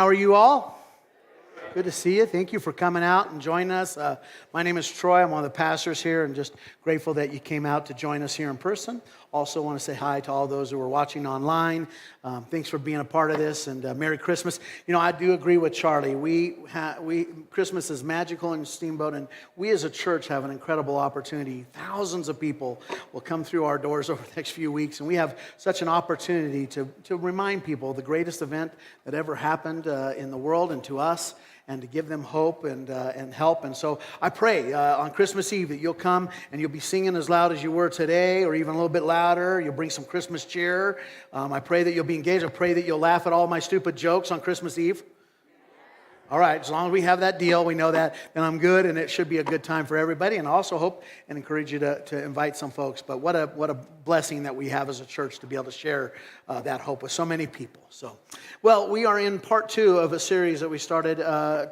How are you all? Good to see you. Thank you for coming out and joining us. My name is Troy. I'm one of the pastors here, and just grateful that you came out to join us here in person. Also want to say hi to all those who are watching online. Thanks for being a part of this, and Merry Christmas. You know, I do agree with Charlie. Christmas is magical in Steamboat, and we as a church have an incredible opportunity. Thousands of people will come through our doors over the next few weeks, and we have such an opportunity to remind people of the greatest event that ever happened in the world and to us, and to give them hope and help. And so I pray on Christmas Eve that you'll come and you'll be singing as loud as you were today, or even a little bit louder. You'll bring some Christmas cheer. I pray that you'll be engaged. I pray that you'll laugh at all my stupid jokes on Christmas Eve. All right, as long as we have that deal, we know that, then I'm good, and it should be a good time for everybody. And I also hope and encourage you to invite some folks. But what a blessing that we have as a church to be able to share that hope with so many people. So, well, we are in part 2 of a series that we started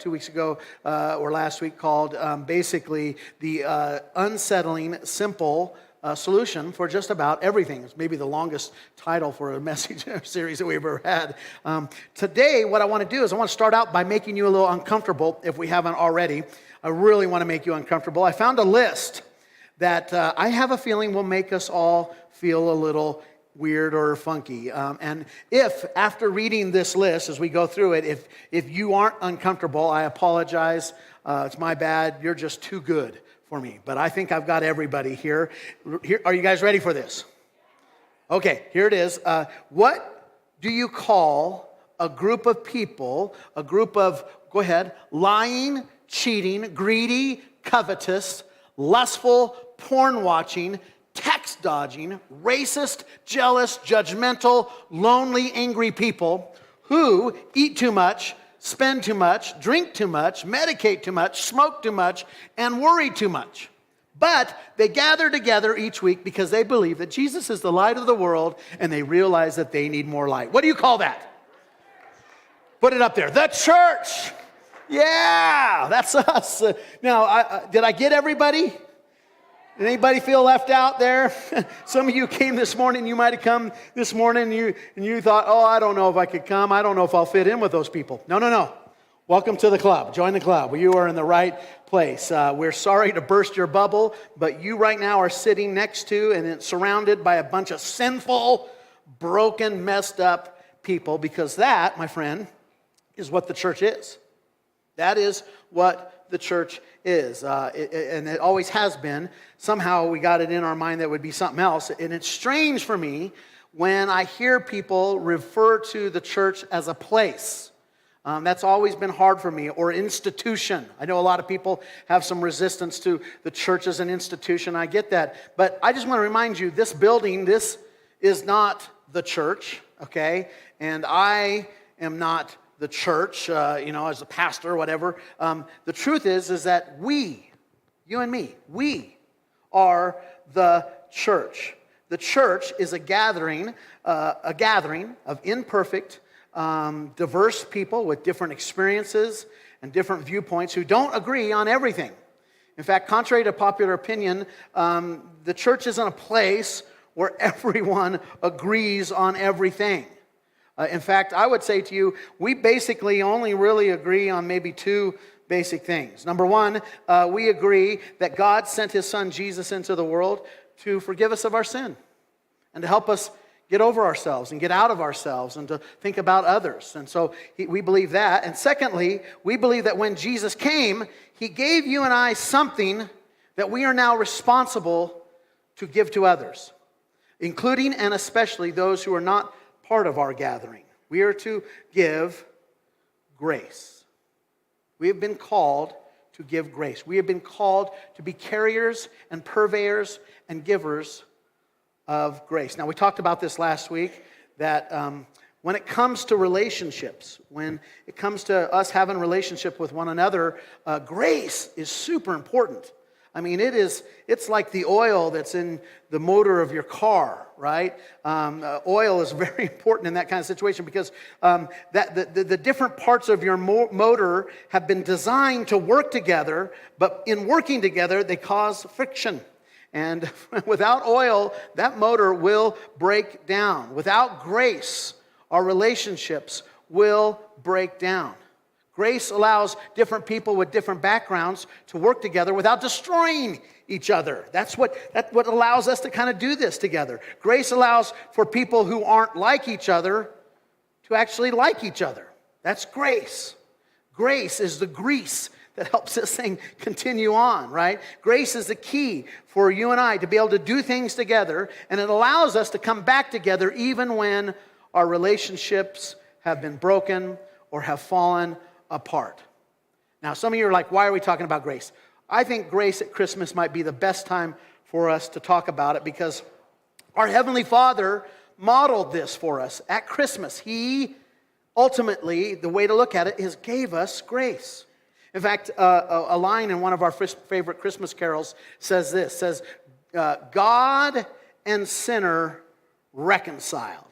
2 weeks ago or last week called basically the Unsettling Simple Solution for just about everything. It's maybe the longest title for a message series that we've ever had. Today, what I want to do is I want to start out by making you a little uncomfortable if we haven't already. I really want to make you uncomfortable. I found a list that I have a feeling will make us all feel a little weird or funky. And if, after reading this list, as we go through it, if you aren't uncomfortable, I apologize. It's my bad. You're just too good for me. But I think I've got everybody here. Are you guys ready for this? Okay, here it is. What do you call a group of people, go ahead, lying, cheating, greedy, covetous, lustful, porn-watching, text-dodging, racist, jealous, judgmental, lonely, angry people who eat too much, spend too much, drink too much, medicate too much, smoke too much, and worry too much? But they gather together each week because they believe that Jesus is the light of the world, and they realize that they need more light. What do you call that? Put it up there. The church. Yeah, that's us. Now, did I get everybody? Did anybody feel left out there? Some of you came this morning. You might have come this morning and you thought, oh, I don't know if I could come. I don't know if I'll fit in with those people. No. Welcome to the club. Join the club. You are in the right place. We're sorry to burst your bubble, but you right now are sitting next to and surrounded by a bunch of sinful, broken, messed up people, because that, my friend, is what the church is. That is what the church is, and it always has been. Somehow we got it in our mind that it would be something else, and it's strange for me when I hear people refer to the church as a place. That's always been hard for me, or institution. I know a lot of people have some resistance to the church as an institution. I get that, but I just want to remind you, this building, this is not the church, okay? And I am not the church, as a pastor or whatever. The truth is that we, you and me, we are the church. The church is a gathering of imperfect, diverse people with different experiences and different viewpoints who don't agree on everything. In fact, contrary to popular opinion, the church isn't a place where everyone agrees on everything. In fact, I would say to you, we basically only really agree on maybe 2 basic things. Number 1, we agree that God sent His Son Jesus into the world to forgive us of our sin and to help us get over ourselves and get out of ourselves and to think about others. And so we believe that. And secondly, we believe that when Jesus came, He gave you and I something that we are now responsible to give to others, including and especially those who are not part of our gathering. We are to give grace. We have been called to give grace. We have been called to be carriers and purveyors and givers of grace. Now, we talked about this last week, that when it comes to relationships, when it comes to us having a relationship with one another, grace is super important. I mean, it's like the oil that's in the motor of your car, right? Oil is very important in that kind of situation because the different parts of your motor have been designed to work together, but in working together, they cause friction. And without oil, that motor will break down. Without grace, our relationships will break down. Grace allows different people with different backgrounds to work together without destroying each other. That's what allows us to kind of do this together. Grace allows for people who aren't like each other to actually like each other. That's grace. Grace is the grease that helps this thing continue on, right? Grace is the key for you and I to be able to do things together, and it allows us to come back together even when our relationships have been broken or have fallen apart. Now, some of you are like, why are we talking about grace? I think grace at Christmas might be the best time for us to talk about it because our Heavenly Father modeled this for us at Christmas. He ultimately, the way to look at it is gave us grace. In fact, a line in one of our favorite Christmas carols says this, says, God and sinner reconciled.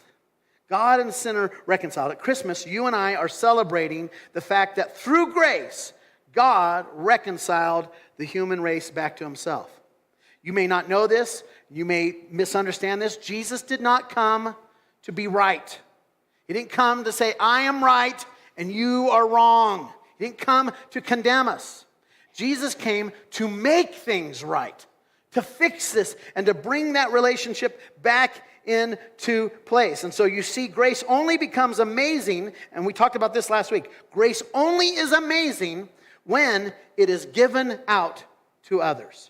God and sinner reconciled. At Christmas, you and I are celebrating the fact that through grace, God reconciled the human race back to himself. You may not know this. You may misunderstand this. Jesus did not come to be right. He didn't come to say, I am right and you are wrong. He didn't come to condemn us. Jesus came to make things right, to fix this, and to bring that relationship back into place. And so you see, grace only becomes amazing, and we talked about this last week. Grace only is amazing when it is given out to others.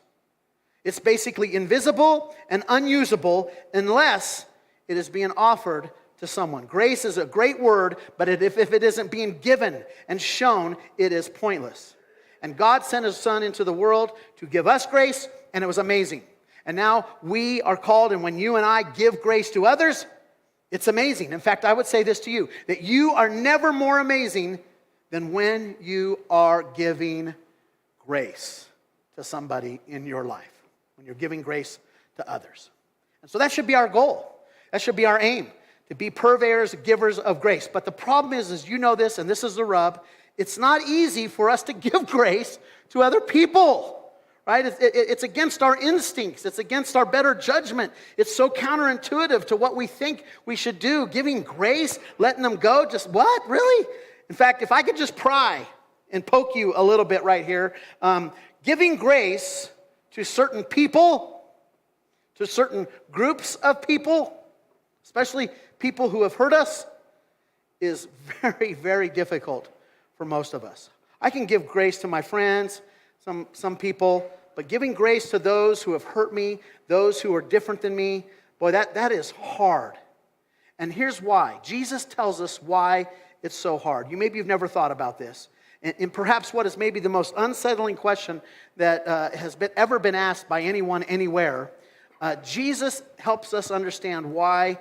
It's basically invisible and unusable unless it is being offered to someone. Grace is a great word, but if it isn't being given and shown, it is pointless. And God sent his Son into the world to give us grace, and it was amazing. And now we are called, and when you and I give grace to others, it's amazing. In fact, I would say this to you, that you are never more amazing than when you are giving grace to somebody in your life, when you're giving grace to others. And so that should be our goal. That should be our aim, to be purveyors, givers of grace. But the problem is you know this, and this is the rub, it's not easy for us to give grace to other people. Right? It's against our instincts. It's against our better judgment. It's so counterintuitive to what we think we should do. Giving grace, letting them go, just what? Really? In fact, if I could just pry and poke you a little bit right here, giving grace to certain people, to certain groups of people, especially people who have hurt us, is very, very difficult for most of us. I can give grace to my friends, some people, but giving grace to those who have hurt me, those who are different than me, boy, that is hard. And here's why. Jesus tells us why it's so hard. Maybe you've never thought about this. And perhaps what is maybe the most unsettling question that has ever been asked by anyone anywhere, Jesus helps us understand why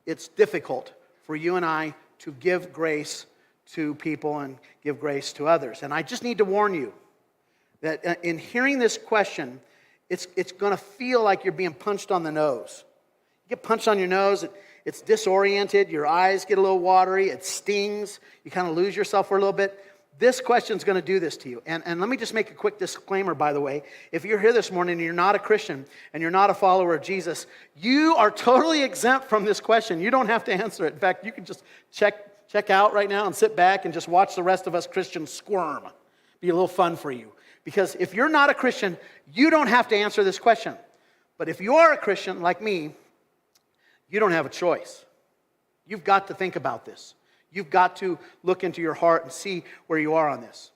it's difficult for you and I to give grace to people and give grace to others. And I just need to warn you that in hearing this question, it's going to feel like you're being punched on the nose. You get punched on your nose, it's disoriented, your eyes get a little watery, it stings, you kind of lose yourself for a little bit. This question's going to do this to you. And let me just make a quick disclaimer, by the way. If you're here this morning and you're not a Christian and you're not a follower of Jesus, you are totally exempt from this question. You don't have to answer it. In fact, you can just check out right now and sit back and just watch the rest of us Christians squirm. Be a little fun for you. Because if you're not a Christian, you don't have to answer this question. But if you are a Christian like me, you don't have a choice. You've got to think about this. You've got to look into your heart and see where you are on this.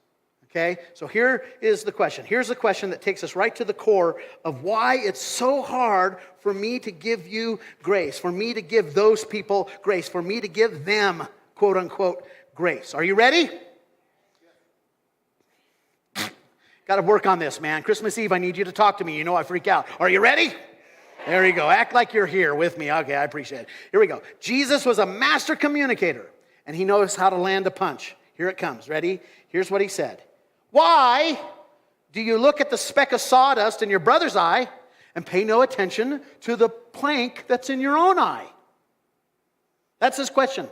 Okay? So here is the question. Here's the question that takes us right to the core of why it's so hard for me to give you grace, for me to give those people grace, for me to give them, quote unquote, grace. Are you ready? Got to work on this, man. Christmas Eve, I need you to talk to me. You know I freak out. Are you ready? There you go. Act like you're here with me. Okay, I appreciate it. Here we go. Jesus was a master communicator, and he knows how to land a punch. Here it comes. Ready? Here's what he said. Why do you look at the speck of sawdust in your brother's eye and pay no attention to the plank that's in your own eye? That's his question.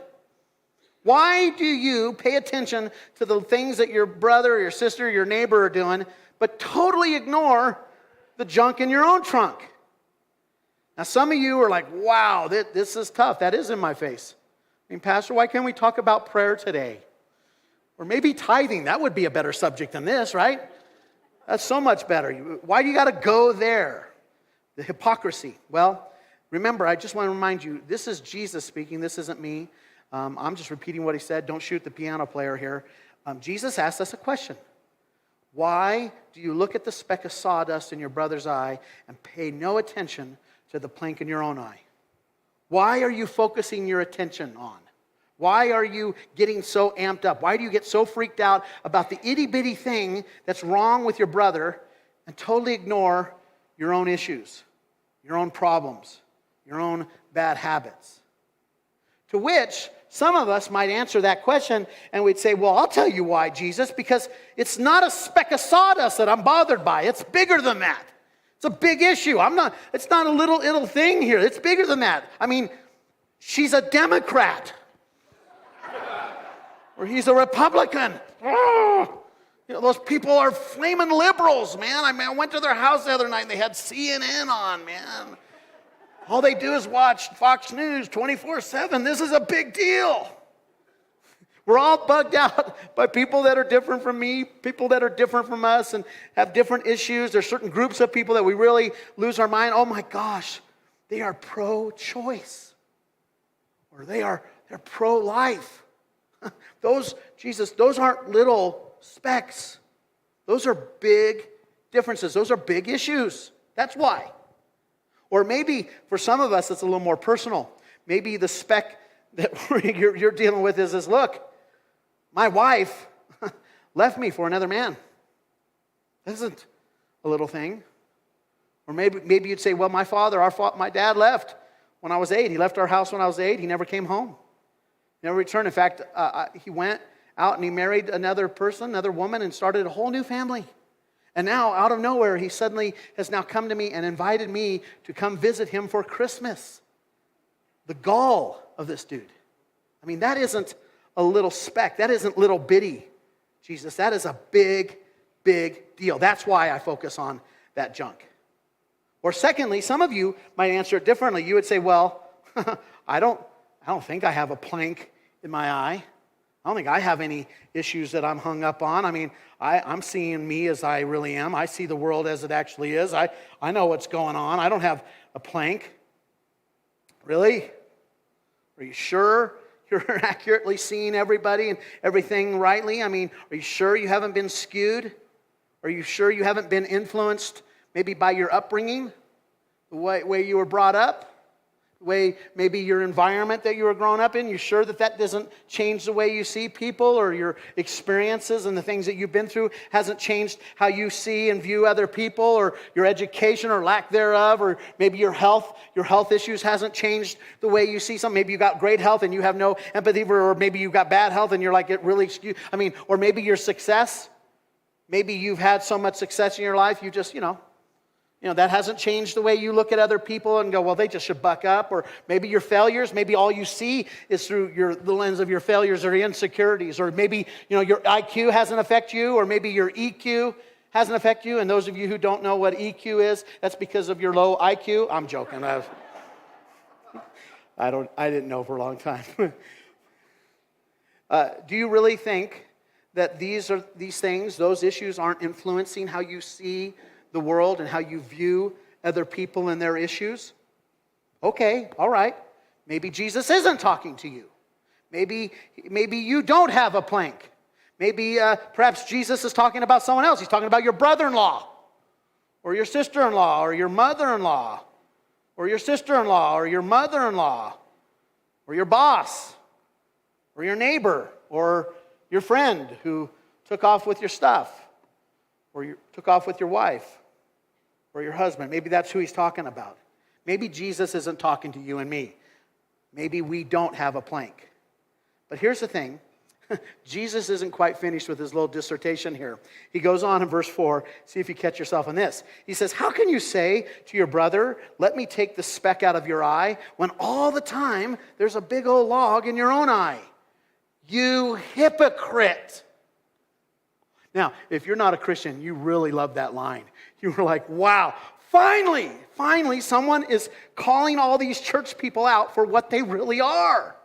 Why do you pay attention to the things that your brother, your sister, your neighbor are doing, but totally ignore the junk in your own trunk? Now, some of you are like, wow, this is tough. That is in my face. I mean, Pastor, why can't we talk about prayer today? Or maybe tithing. That would be a better subject than this, right? That's so much better. Why do you got to go there? The hypocrisy. Well, remember, I just want to remind you, this is Jesus speaking. This isn't me. I'm just repeating what he said. Don't shoot the piano player here. Jesus asked us a question. Why do you look at the speck of sawdust in your brother's eye and pay no attention to the plank in your own eye? Why are you focusing your attention on? Why are you getting so amped up? Why do you get so freaked out about the itty-bitty thing that's wrong with your brother and totally ignore your own issues, your own problems, your own bad habits? To which some of us might answer that question and we'd say, well, I'll tell you why, Jesus, because it's not a speck of sawdust that I'm bothered by. It's bigger than that. It's a big issue. It's not a little thing here. It's bigger than that. I mean, she's a Democrat. Or he's a Republican. Oh, those people are flaming liberals, man. I went to their house the other night and they had CNN on, man. All they do is watch Fox News 24/7. This is a big deal. We're all bugged out by people that are different from me, people that are different from us and have different issues. There's certain groups of people that we really lose our mind. Oh my gosh, they are pro-choice. Or they're pro-life. Those aren't little specks. Those are big differences. Those are big issues. That's why. Or maybe for some of us it's a little more personal. Maybe the speck that you're dealing with is this, look, my wife left me for another man. That isn't a little thing. Or maybe you'd say, well, my dad left when I was 8. He left our house when I was 8. He never came home. Never returned. In fact, he went out and he married another person, another woman, and started a whole new family. And now, out of nowhere, he suddenly has now come to me and invited me to come visit him for Christmas. The gall of this dude. I mean, that isn't a little speck. That isn't little bitty, Jesus. That is a big, big deal. That's why I focus on that junk. Or secondly, some of you might answer it differently. You would say, well, I don't think I have a plank in my eye. I don't think I have any issues that I'm hung up on. I mean, I'm seeing me as I really am. I see the world as it actually is. I know what's going on. I don't have a plank. Really? Are you sure you're accurately seeing everybody and everything rightly? I mean, are you sure you haven't been skewed? Are you sure you haven't been influenced maybe by your upbringing, the way you were brought up? Way maybe your environment that you were growing up in, you sure that doesn't change the way you see people, or your experiences and the things that you've been through hasn't changed how you see and view other people, or your education or lack thereof, or maybe your health issues hasn't changed the way you see something. Maybe you got great health and you have no empathy for, or maybe you got bad health and you're like, it really, or maybe your success, maybe you've had so much success in your life, you just, that hasn't changed the way you look at other people and go, well, they just should buck up. Or maybe your failures, maybe all you see is through the lens of your failures or insecurities. Or maybe, your IQ hasn't affected you, or maybe your EQ hasn't affected you. And those of you who don't know what EQ is, that's because of your low IQ. I'm joking. I didn't know for a long time. Do you really think that these things, those issues, aren't influencing how you see the world and how you view other people and their issues? Okay, all right. Maybe Jesus isn't talking to you. Maybe you don't have a plank. Maybe perhaps Jesus is talking about someone else. He's talking about your brother-in-law, or your sister-in-law, or your mother-in-law, or your sister-in-law, or your mother-in-law, or your boss, or your neighbor, or your friend who took off with your stuff, or you took off with your wife, or your husband. Maybe that's who he's talking about. Maybe Jesus isn't talking to you and me. Maybe we don't have a plank. But here's the thing. Jesus isn't quite finished with his little dissertation here. He goes on in verse 4. See if you catch yourself in this. He says, how can you say to your brother, let me take the speck out of your eye, when all the time there's a big old log in your own eye? You hypocrite. Now, if you're not a Christian, you really love that line. You were like, wow, finally, someone is calling all these church people out for what they really are.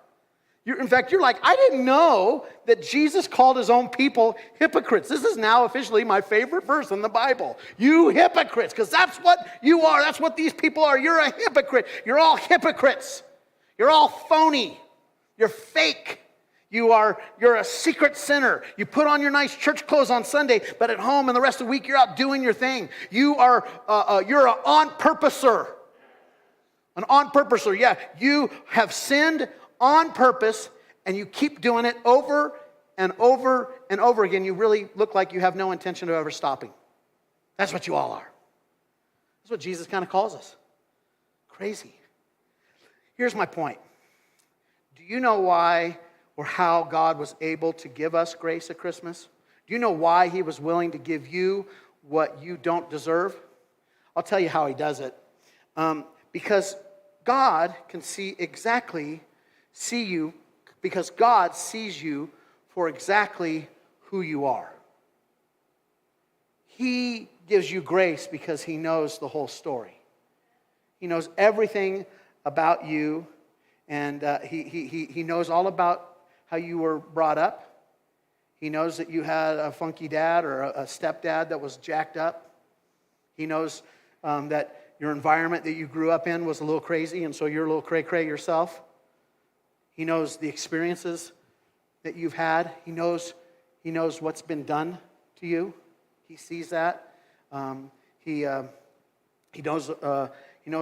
In fact, you're like, I didn't know that Jesus called his own people hypocrites. This is now officially my favorite verse in the Bible. You hypocrites, because that's what you are. That's what these people are. You're a hypocrite. You're all hypocrites. You're all phony. You're fake. You're a secret sinner. You put on your nice church clothes on Sunday, but at home and the rest of the week you're out doing your thing. You're an on-purposer. An on-purposer, yeah. You have sinned on purpose, and you keep doing it over and over and over again. You really look like you have no intention of ever stopping. That's what you all are. That's what Jesus kind of calls us. Crazy. Here's my point. Do you know why or how God was able to give us grace at Christmas? Do you know why he was willing to give you what you don't deserve? I'll tell you how he does it. Because God can see you, because God sees you for exactly who you are. He gives you grace because he knows the whole story. He knows everything about you, and he knows all about how you were brought up. He knows that you had a funky dad or a stepdad that was jacked up. He knows that your environment that you grew up in was a little crazy, and so you're a little cray-cray yourself. He knows the experiences that you've had. He knows what's been done to you. He sees that. He knows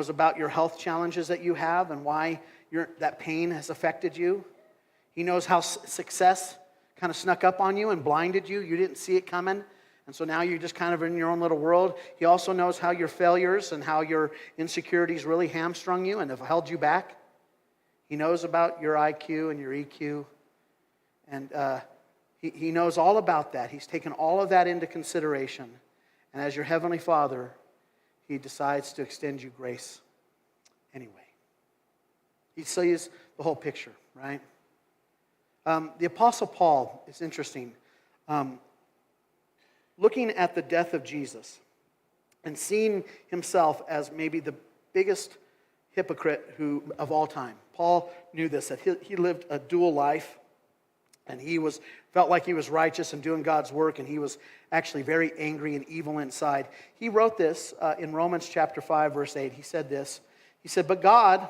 about your health challenges that you have and why that pain has affected you. He knows how success kind of snuck up on you and blinded you. You didn't see it coming. And so now you're just kind of in your own little world. He also knows how your failures and how your insecurities really hamstrung you and have held you back. He knows about your IQ and your EQ. And he knows all about that. He's taken all of that into consideration. And as your Heavenly Father, he decides to extend you grace anyway. He sees the whole picture, right? The Apostle Paul is interesting. Looking at the death of Jesus and seeing himself as maybe the biggest hypocrite of all time. Paul knew this, that he lived a dual life, and he felt like he was righteous and doing God's work, and he was actually very angry and evil inside. He wrote this in Romans chapter 5, verse 8. He said this. He said, "But God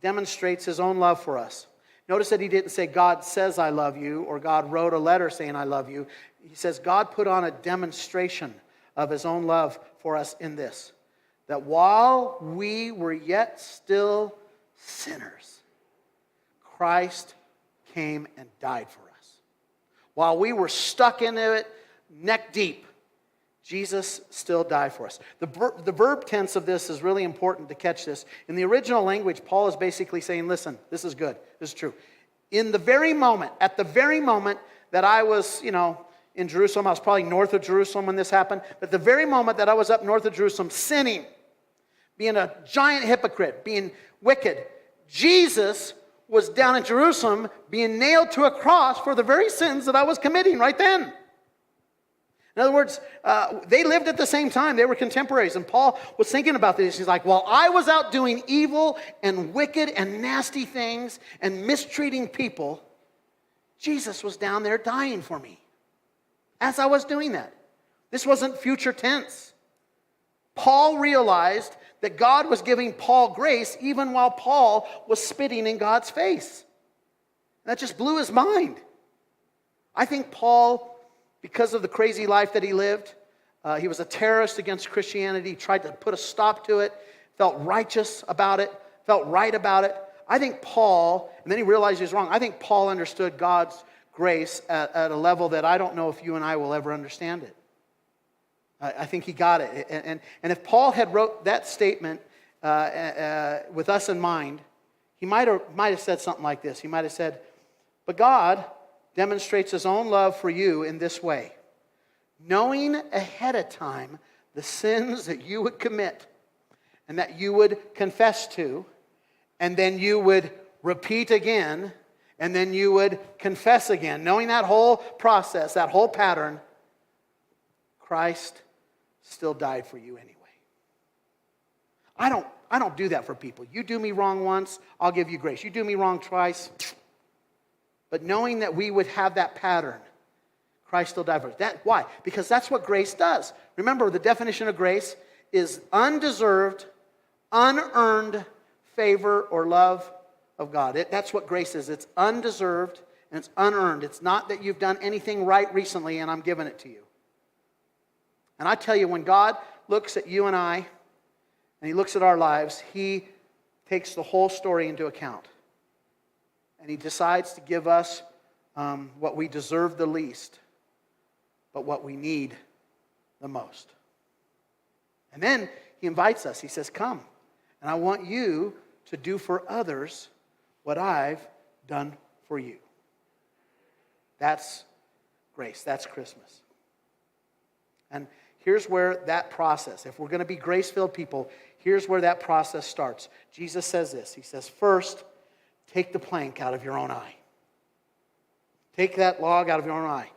demonstrates his own love for us." Notice that he didn't say, "God says I love you," or "God wrote a letter saying I love you." He says, God put on a demonstration of his own love for us in this, that while we were yet still sinners, Christ came and died for us. While we were stuck into it, neck deep, Jesus still died for us. The verb tense of this is really important to catch this. In the original language, Paul is basically saying, listen, this is good, this is true. At the very moment that I was, in Jerusalem, I was probably north of Jerusalem when this happened, but the very moment that I was up north of Jerusalem sinning, being a giant hypocrite, being wicked, Jesus was down in Jerusalem being nailed to a cross for the very sins that I was committing right then. In other words, they lived at the same time. They were contemporaries. And Paul was thinking about this. He's like, while I was out doing evil and wicked and nasty things and mistreating people, Jesus was down there dying for me as I was doing that. This wasn't future tense. Paul realized that God was giving Paul grace even while Paul was spitting in God's face. That just blew his mind. I think Paul, because of the crazy life that he lived, he was a terrorist against Christianity, tried to put a stop to it, felt righteous about it, felt right about it. I think Paul, and then he realized he was wrong, I think Paul understood God's grace at a level that I don't know if you and I will ever understand it. I think he got it. And if Paul had wrote that statement with us in mind, he might have said something like this. He might have said, but God demonstrates his own love for you in this way. Knowing ahead of time the sins that you would commit and that you would confess to, and then you would repeat again, and then you would confess again. Knowing that whole process, that whole pattern, Christ still died for you anyway. I don't do that for people. You do me wrong once, I'll give you grace. You do me wrong twice, But knowing that we would have that pattern, Christ still died for us. Why? Because that's what grace does. Remember, the definition of grace is undeserved, unearned favor or love of God. That's what grace is. It's undeserved and it's unearned. It's not that you've done anything right recently and I'm giving it to you. And I tell you, when God looks at you and I, and He looks at our lives, He takes the whole story into account. And He decides to give us what we deserve the least, but what we need the most. And then He invites us. He says, come, and I want you to do for others what I've done for you. That's grace. That's Christmas. And here's where that process, if we're going to be grace-filled people, here's where that process starts. Jesus says this. He says, first, take the plank out of your own eye. Take that log out of your own eye.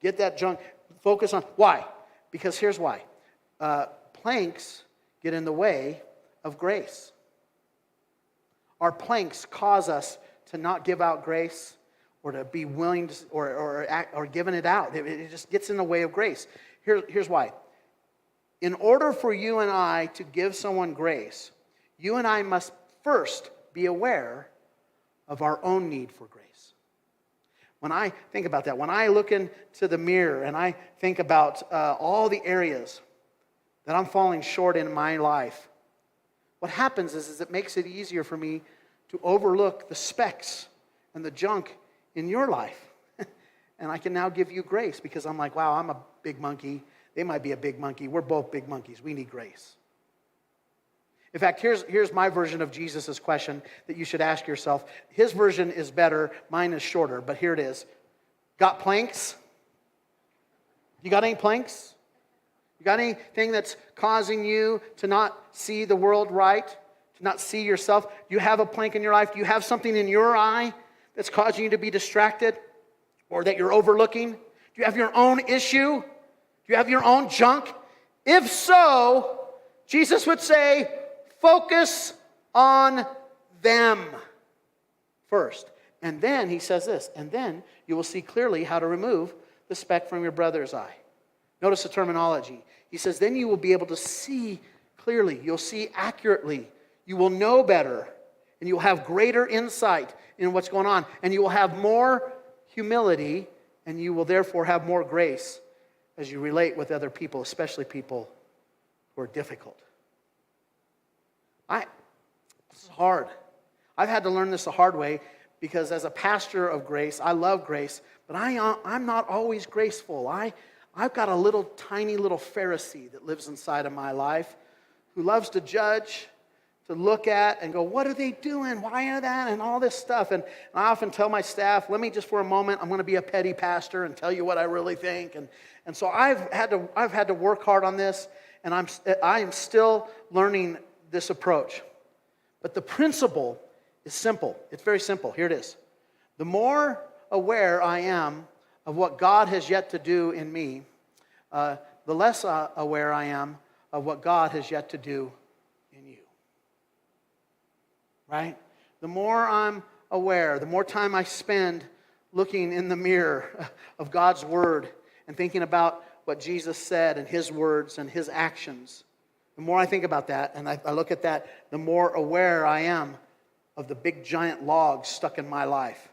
Get that junk. Focus on. Why? Because here's why. Planks get in the way of grace. Our planks cause us to not give out grace or to be willing to, or giving it out. It just gets in the way of grace. Here's why. In order for you and I to give someone grace, you and I must first be aware of our own need for grace. When I think about that, when I look into the mirror and I think about all the areas that I'm falling short in my life, what happens is it makes it easier for me to overlook the specks and the junk in your life. And I can now give you grace because I'm like, wow, I'm a big monkey. They might be a big monkey. We're both big monkeys. We need grace. In fact, here's my version of Jesus' question that you should ask yourself. His version is better. Mine is shorter, but here it is. Got planks? You got any planks? You got anything that's causing you to not see the world right? To not see yourself? Do you have a plank in your life? Do you have something in your eye that's causing you to be distracted or that you're overlooking? Do you have your own issue? Do you have your own junk? If so, Jesus would say, focus on them first. And then he says this, and then you will see clearly how to remove the speck from your brother's eye. Notice the terminology. He says, then you will be able to see clearly. You'll see accurately. You will know better. And you will have greater insight in what's going on. And you will have more humility. And you will therefore have more grace as you relate with other people, especially people who are difficult. This is hard. I've had to learn this the hard way because as a pastor of grace, I love grace, but I'm not always graceful. I've got a tiny little Pharisee that lives inside of my life who loves to judge, to look at and go, what are they doing? Why are that? And all this stuff. And I often tell my staff, let me just for a moment, I'm going to be a petty pastor and tell you what I really think. And so I've had to work hard on this, and I am still learning this approach. But the principle is simple. It's very simple. Here it is. The more aware I am of what God has yet to do in me, the less aware I am of what God has yet to do in you. Right? The more I'm aware, the more time I spend looking in the mirror of God's Word and thinking about what Jesus said and His words and His actions, the more I think about that and I look at that, the more aware I am of the big giant logs stuck in my life.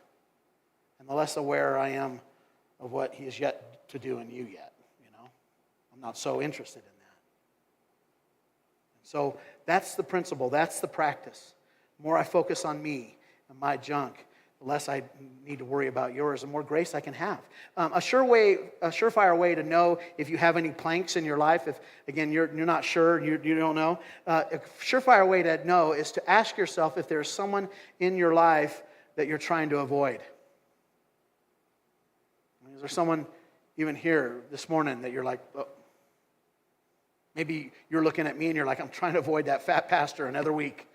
And the less aware I am of what He has yet to do in you yet. I'm not so interested in that. So that's the principle. That's the practice. The more I focus on me and my junk, the less I need to worry about yours, the more grace I can have. A surefire way to know if you have any planks in your life, if, again, you're not sure, you don't know, a surefire way to know is to ask yourself if there's someone in your life that you're trying to avoid. Is there someone even here this morning that you're like, oh, maybe you're looking at me and you're like, I'm trying to avoid that fat pastor another week.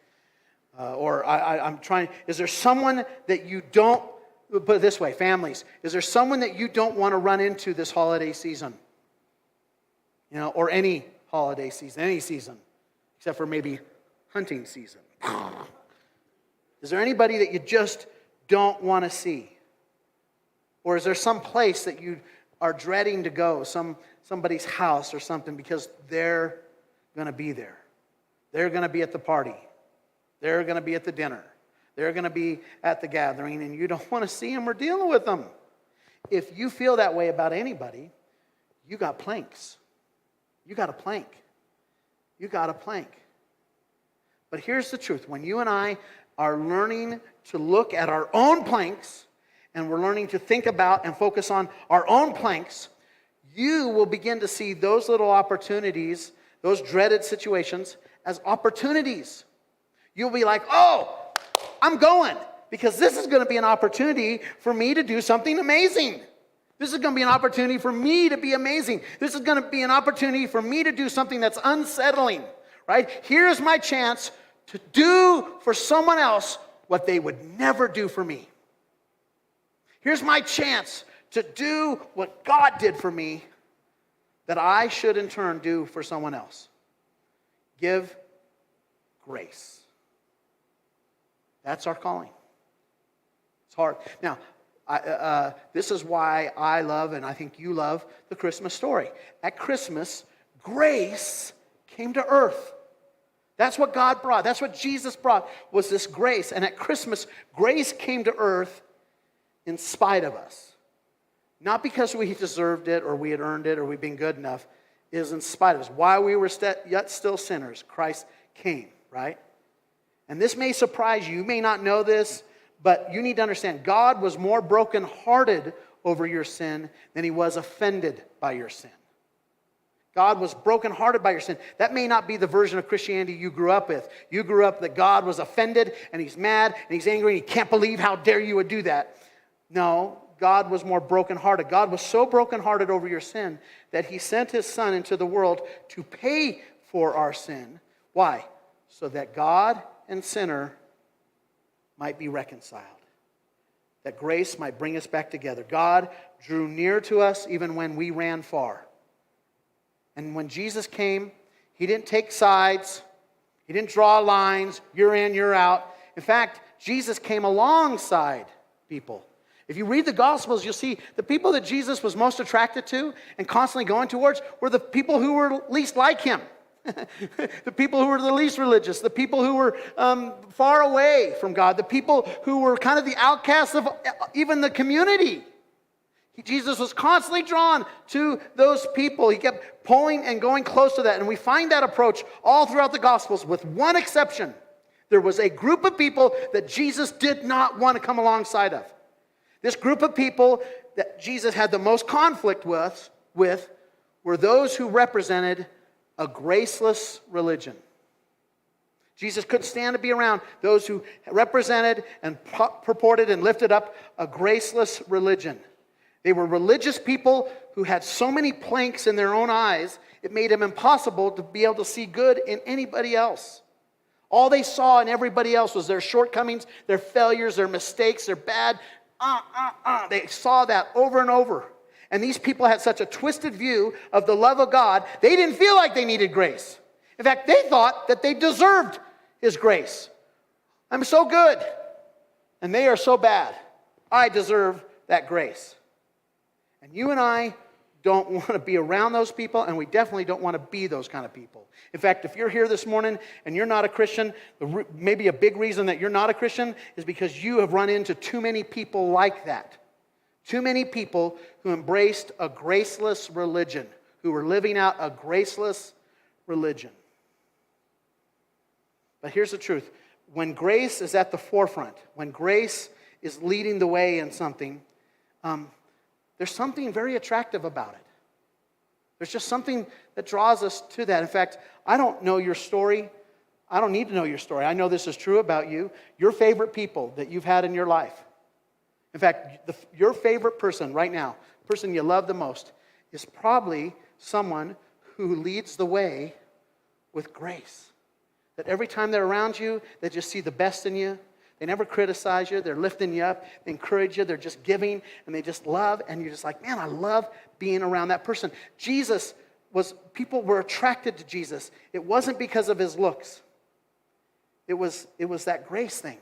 I'm trying, is there someone that you don't, put it this way, families, is there someone that you don't want to run into this holiday season? Or any holiday season, any season, except for maybe hunting season. Is there anybody that you just don't want to see? Or is there some place that you are dreading to go, somebody's house or something, because they're going to be there? They're going to be at the party. They're going to be at the dinner. They're going to be at the gathering, and you don't want to see them or deal with them. If you feel that way about anybody, you got planks. You got a plank. You got a plank. But here's the truth. When you and I are learning to look at our own planks, and we're learning to think about and focus on our own planks, you will begin to see those little opportunities, those dreaded situations, as opportunities. You'll be like, oh, I'm going, because this is going to be an opportunity for me to do something amazing. This is going to be an opportunity for me to be amazing. This is going to be an opportunity for me to do something that's unsettling, right? Here's my chance to do for someone else what they would never do for me. Here's my chance to do what God did for me that I should in turn do for someone else. Give grace. That's our calling. It's hard. Now, this is why I love, and I think you love, the Christmas story. At Christmas, grace came to earth. That's what God brought. That's what Jesus brought, was this grace. And at Christmas, grace came to earth in spite of us. Not because we deserved it or we had earned it or we'd been good enough. It is in spite of us. While we were yet still sinners, Christ came, right? And this may surprise you. You may not know this, but you need to understand, God was more brokenhearted over your sin than he was offended by your sin. God was brokenhearted by your sin. That may not be the version of Christianity you grew up with. You grew up that God was offended and he's mad and he's angry and he can't believe how dare you would do that. No, God was more brokenhearted. God was so brokenhearted over your sin that he sent his son into the world to pay for our sin. Why? So that God and sinner might be reconciled. That grace might bring us back together. God drew near to us even when we ran far. And when Jesus came, he didn't take sides. He didn't draw lines. You're in, you're out. In fact, Jesus came alongside people. If you read the Gospels, you'll see the people that Jesus was most attracted to and constantly going towards were the people who were least like him. The people who were the least religious, the people who were far away from God, the people who were kind of the outcasts of even the community. Jesus was constantly drawn to those people. He kept pulling and going close to that. And we find that approach all throughout the Gospels with one exception. There was a group of people that Jesus did not want to come alongside of. This group of people that Jesus had the most conflict with were those who represented a graceless religion. Jesus couldn't stand to be around those who represented and purported and lifted up a graceless religion. They were religious people who had so many planks in their own eyes, it made them impossible to be able to see good in anybody else. All they saw in everybody else was their shortcomings, their failures, their mistakes, their bad. They saw that over and over. And these people had such a twisted view of the love of God, they didn't feel like they needed grace. In fact, they thought that they deserved his grace. I'm so good, and they are so bad. I deserve that grace. And you and I don't want to be around those people, and we definitely don't want to be those kind of people. In fact, if you're here this morning and you're not a Christian, maybe a big reason that you're not a Christian is because you have run into too many people like that. Too many people who embraced a graceless religion, who were living out a graceless religion. But here's the truth. When grace is at the forefront, when grace is leading the way in something, there's something very attractive about it. There's just something that draws us to that. In fact, I don't know your story. I don't need to know your story. I know this is true about you. Your favorite people that you've had in your life. In fact, your favorite person right now, the person you love the most, is probably someone who leads the way with grace. That every time they're around you, they just see the best in you. They never criticize you. They're lifting you up. They encourage you. They're just giving, and they just love. And you're just like, man, I love being around that person. People were attracted to Jesus. It wasn't because of his looks. It was that grace thing.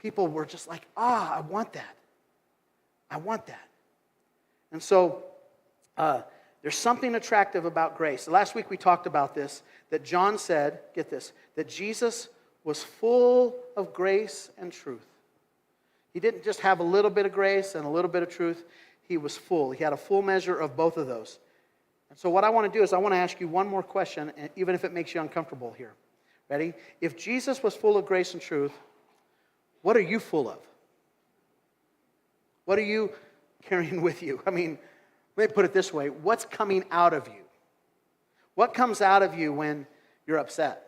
People were just like, I want that. I want that. And so there's something attractive about grace. Last week we talked about this, that John said, get this, that Jesus was full of grace and truth. He didn't just have a little bit of grace and a little bit of truth. He was full. He had a full measure of both of those. And so what I want to do is I want to ask you one more question, even if it makes you uncomfortable here. Ready? If Jesus was full of grace and truth, what are you full of? What are you carrying with you? I mean, let me put it this way. What's coming out of you? What comes out of you when you're upset?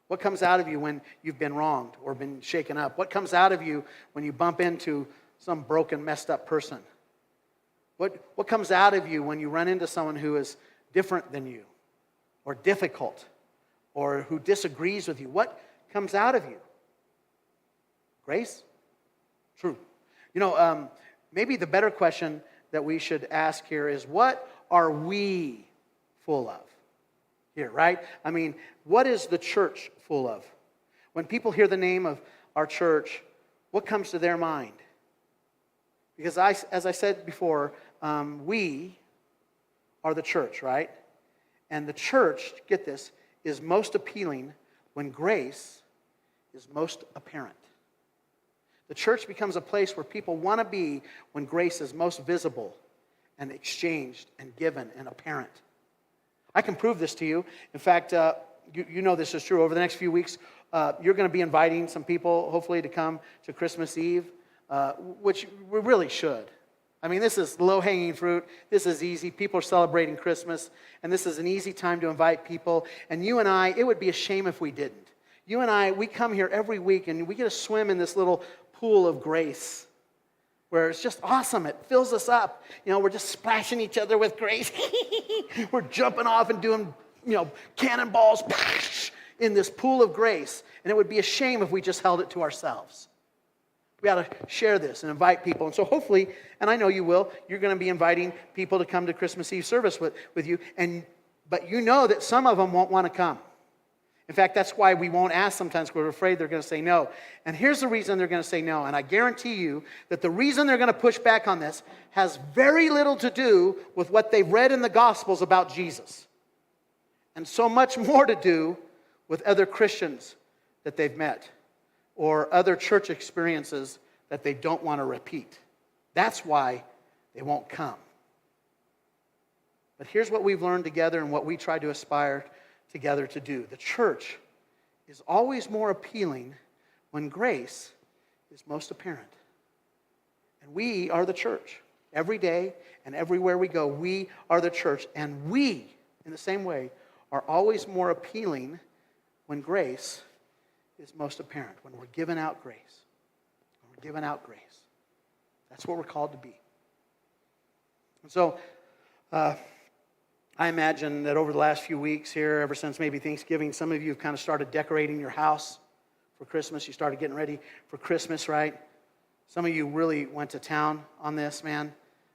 What comes out of you when you've been wronged or been shaken up? What comes out of you when you bump into some broken, messed up person? What comes out of you when you run into someone who is different than you or difficult or who disagrees with you? What comes out of you? Grace? True. You know, maybe the better question that we should ask here is, what are we full of here, right? I mean, what is the church full of? When people hear the name of our church, what comes to their mind? Because as I said before, we are the church, right? And the church, get this, is most appealing when grace is most apparent. The church becomes a place where people want to be when grace is most visible and exchanged and given and apparent. I can prove this to you. In fact, you know this is true. Over the next few weeks, you're going to be inviting some people, hopefully, to come to Christmas Eve, which we really should. I mean, this is low-hanging fruit. This is easy. People are celebrating Christmas, and this is an easy time to invite people. And you and I, it would be a shame if we didn't. You and I, we come here every week, and we get to swim in this little pool of grace where it's just awesome. It fills us up. You know, we're just splashing each other with grace. We're jumping off and doing, cannonballs in this pool of grace. And it would be a shame if we just held it to ourselves. We ought to share this and invite people. And so hopefully, and I know you will, you're going to be inviting people to come to Christmas Eve service with you. But you know that some of them won't want to come. In fact, that's why we won't ask sometimes, because we're afraid they're going to say no. And here's the reason they're going to say no. And I guarantee you that the reason they're going to push back on this has very little to do with what they've read in the Gospels about Jesus. And so much more to do with other Christians that they've met or other church experiences that they don't want to repeat. That's why they won't come. But here's what we've learned together and what we try to aspire together to do. The church is always more appealing when grace is most apparent. And we are the church. Every day and everywhere we go, we are the church. And we, in the same way, are always more appealing when grace is most apparent, when we're giving out grace. When we're giving out grace. That's what we're called to be. And so, I imagine that over the last few weeks here, ever since maybe Thanksgiving, some of you have kind of started decorating your house for Christmas. You started getting ready for Christmas, right? Some of you really went to town on this, man.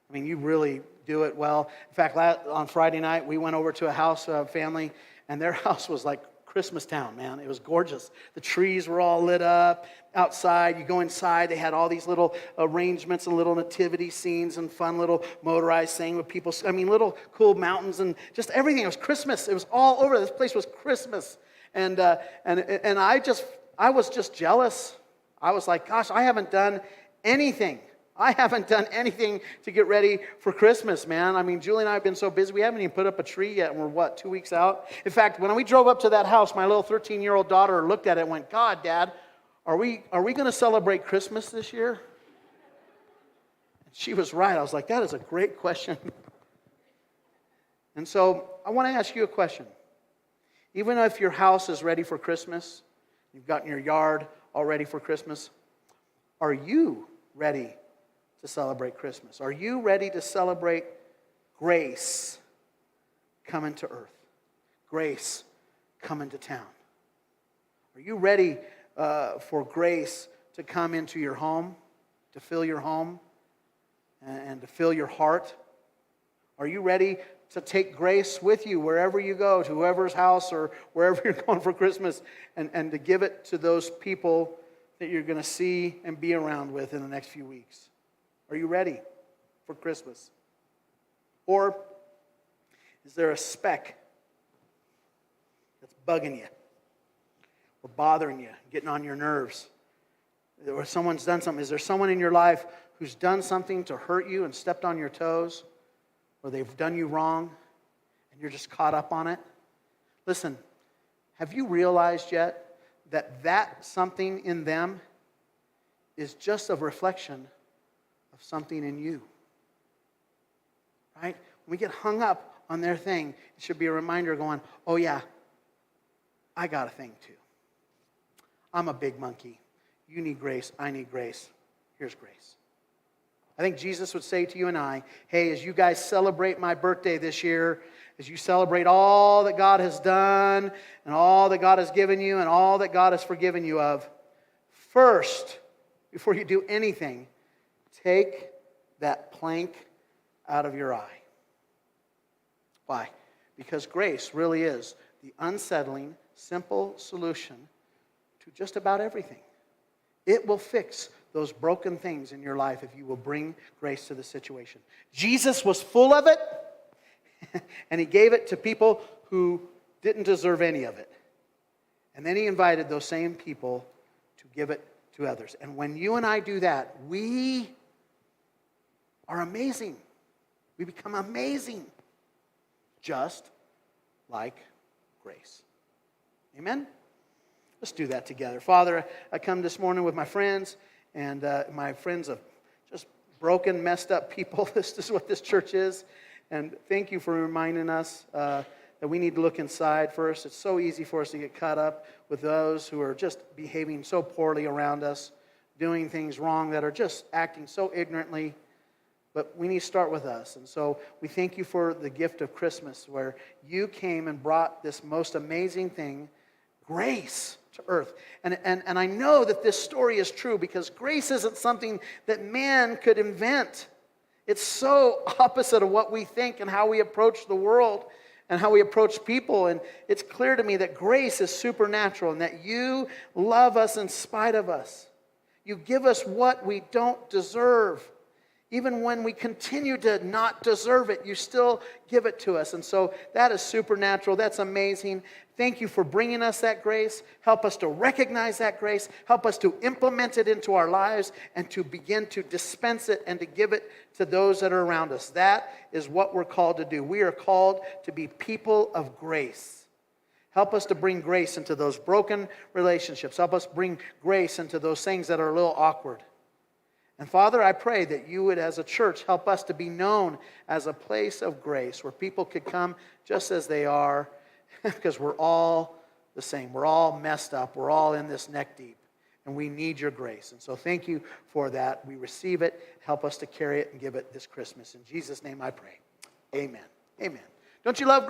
I mean, you really do it well. In fact, on Friday night, we went over to a house family, and their house was like Christmas town, man. It was gorgeous. The trees were all lit up outside. You go inside, they had all these little arrangements and little nativity scenes and fun little motorized thing with people. I mean, little cool mountains and just everything. It was Christmas. It was all over. This place was Christmas. And I was just jealous. I was like, gosh, I haven't done anything. I haven't done anything to get ready for Christmas, man. I mean, Julie and I have been so busy, we haven't even put up a tree yet, and we're, 2 weeks out? In fact, when we drove up to that house, my little 13-year-old daughter looked at it and went, God, Dad, are we going to celebrate Christmas this year? And she was right. I was like, that is a great question. And so I want to ask you a question. Even if your house is ready for Christmas, you've gotten your yard all ready for Christmas, are you ready to celebrate Christmas? Are you ready to celebrate grace coming to earth? Grace coming to town? Are you ready for grace to come into your home, to fill your home, and to fill your heart? Are you ready to take grace with you wherever you go, to whoever's house or wherever you're going for Christmas, and to give it to those people that you're going to see and be around with in the next few weeks? Are you ready? for Christmas? Or is there a speck that's bugging you or bothering you, getting on your nerves? Or someone's done something. Is there someone in your life who's done something to hurt you and stepped on your toes? Or they've done you wrong and you're just caught up on it? Listen, have you realized yet that something in them is just a reflection of something in you? Right? When we get hung up on their thing, it should be a reminder going, oh yeah, I got a thing too. I'm a big monkey. You need grace. I need grace. Here's grace. I think Jesus would say to you and I, hey, as you guys celebrate my birthday this year, as you celebrate all that God has done and all that God has given you and all that God has forgiven you of, first, before you do anything, take that plank out of your eye. Why? Because grace really is the unsettling, simple solution to just about everything. It will fix those broken things in your life if you will bring grace to the situation. Jesus was full of it, and he gave it to people who didn't deserve any of it. And then he invited those same people to give it to others. And when you and I do that, we are amazing. We become amazing, just like grace. Amen? Let's do that together. Father, I come this morning with my friends, and my friends of just broken, messed up people. This is what this church is. And thank you for reminding us that we need to look inside first. It's so easy for us to get caught up with those who are just behaving so poorly around us, doing things wrong, that are just acting so ignorantly. But we need to start with us. And so we thank you for the gift of Christmas, where you came and brought this most amazing thing, grace, to earth. And I know that this story is true because grace isn't something that man could invent. It's so opposite of what we think and how we approach the world and how we approach people. And it's clear to me that grace is supernatural and that you love us in spite of us. You give us what we don't deserve. Even when we continue to not deserve it, you still give it to us. And so that is supernatural. That's amazing. Thank you for bringing us that grace. Help us to recognize that grace. Help us to implement it into our lives and to begin to dispense it and to give it to those that are around us. That is what we're called to do. We are called to be people of grace. Help us to bring grace into those broken relationships. Help us bring grace into those things that are a little awkward. And Father, I pray that you would, as a church, help us to be known as a place of grace where people could come just as they are, because we're all the same. We're all messed up. We're all in this neck deep, and we need your grace. And so thank you for that. We receive it. Help us to carry it and give it this Christmas. In Jesus' name I pray. Amen. Amen. Don't you love